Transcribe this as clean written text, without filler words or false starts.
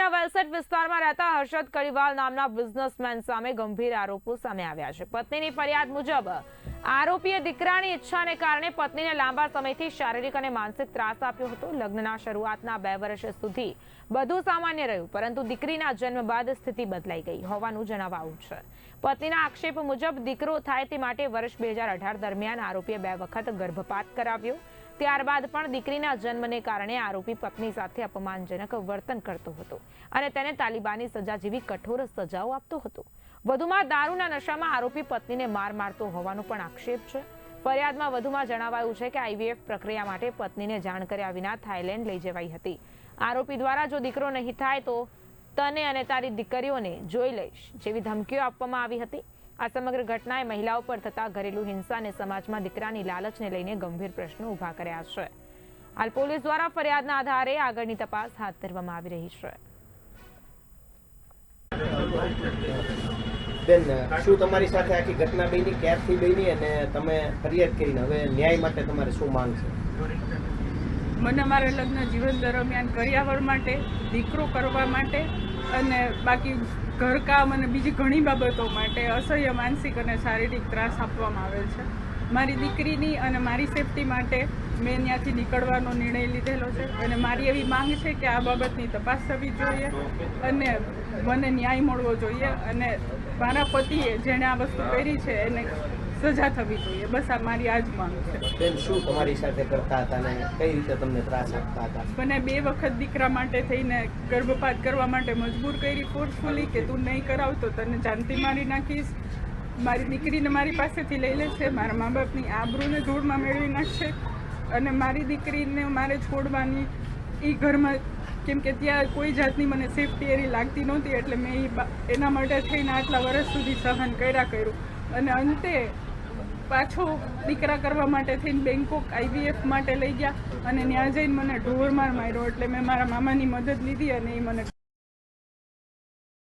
સુરતના વેલસેટ વિસ્તારમાં રહેતા હર્ષદ કડીવાલ નામના બિઝનેસમેન સામે ગંભીર આરોપો સામે આવ્યા છે। પત્નીની ફરિયાદ મુજબ આરોપીએ દીકરાની ઈચ્છાને કારણે પત્નીને લાંબા સમયથી શારીરિક અને માનસિક ત્રાસ આપ્યો હતો। લગ્નના શરૂઆતના 2 વર્ષ સુધી બધું સામાન્ય રહ્યું, પરંતુ દીકરીના જન્મ બાદ સ્થિતિ બદલાઈ ગઈ હોવાનું જણાવાયું છે। પત્નીના આક્ષેપ મુજબ દીકરો થાય તે માટે વર્ષ 2018 દરમિયાન આરોપીએ 2 વખત ગર્ભપાત કરાવ્યો। ત્યારબાદ પણ દીકરીના જન્મને કારણે આરોપી પત્ની સાથે અપમાનજનક વર્તન કરતો હતો અને તેને તાલિબાની સજા જેવી કઠોર સજાઓ આપતો હતો। વધુમાં દારૂના નશામાં આરોપી પત્નીને મારતો હોવાનો પણ આક્ષેપ છે। ફરિયાદમાં વધુમાં જણાવાયું છે કે આઈવીએફ પ્રક્રિયા માટે પત્નીને જાણ કર્યા વિના થાઈલેન્ડ લઈ જવાઈ હતી। આરોપી દ્વારા જો દીકરો નહીં થાય તો તને અને તારી દીકરીઓને જોઈ લઈશ જેવી ધમકીઓ આપવામાં આવી હતી। આ સમગ્ર ઘટનાએ મહિલાઓ પર થતા ઘરેલુ હિંસા અને સમાજમાં દીકરાની લાલચને લઈને ગંભીર પ્રશ્નો ઊભા કર્યા છે। હાલ પોલીસ દ્વારા ફરિયાદના આધારે આગળની તપાસ હાથ ધરવામાં આવી રહી છે। બેન, શું તમારી સાથે આખી ઘટના બની, ક્યારથી બની અને તમે ફરિયાદ કરીને હવે ન્યાય માટે તમારે શું માંગ છે? મને મારા લગ્ન જીવન દરમિયાન કરિયાવર માટે, દીકરો કરવા માટે અને બાકી ઘરકામ અને બીજી ઘણી બાબતો માટે અસહ્ય માનસિક અને શારીરિક ત્રાસ આપવામાં આવેલ છે। મારી દીકરીની અને મારી સેફટી માટે મેં ત્યાંથી નીકળવાનો નિર્ણય લીધેલો છે અને મારી એવી માંગ છે કે આ બાબતની તપાસ થવી જોઈએ અને મને ન્યાય મળવો જોઈએ અને મારા પતિએ જેણે આ વસ્તુ કરી છે એને સજા થવી જોઈએ। બસ આ મારી આ જ માંગ છે। બેન, શું તમારી સાથે કરતા હતા ને કઈ રીતે તમને ત્રાસ આપતા હતા? મને 2 વખત દીકરા માટે થઈને ગર્ભપાત કરવા માટે મજબૂર કરી ફોર્સફુલી કે તું નહીં કરાવતો તને જાનથી મારી નાખીશ। મારી દીકરીને મારી પાસેથી લઈ લેશે, મારા મા બાપની આબરૂને ધૂળમાં મેળવી નાખશે અને મારી દીકરીને મારે છોડવાની એ ઘરમાં, કેમ કે ત્યાં કોઈ જાતની મને સેફટી એરી લાગતી નહોતી એટલે મેં એના માટે થઈને આટલા વર્ષ સુધી સહન કર્યું અને અંતે પાછો દીકરા કરવા માટે થઈને બેંકોક આઈવીએફ માટે લઈ ગયા અને ત્યાં જઈને મને ઢોરમાર માર્યો એટલે મેં મારા મામાની મદદ લીધી અને એ મને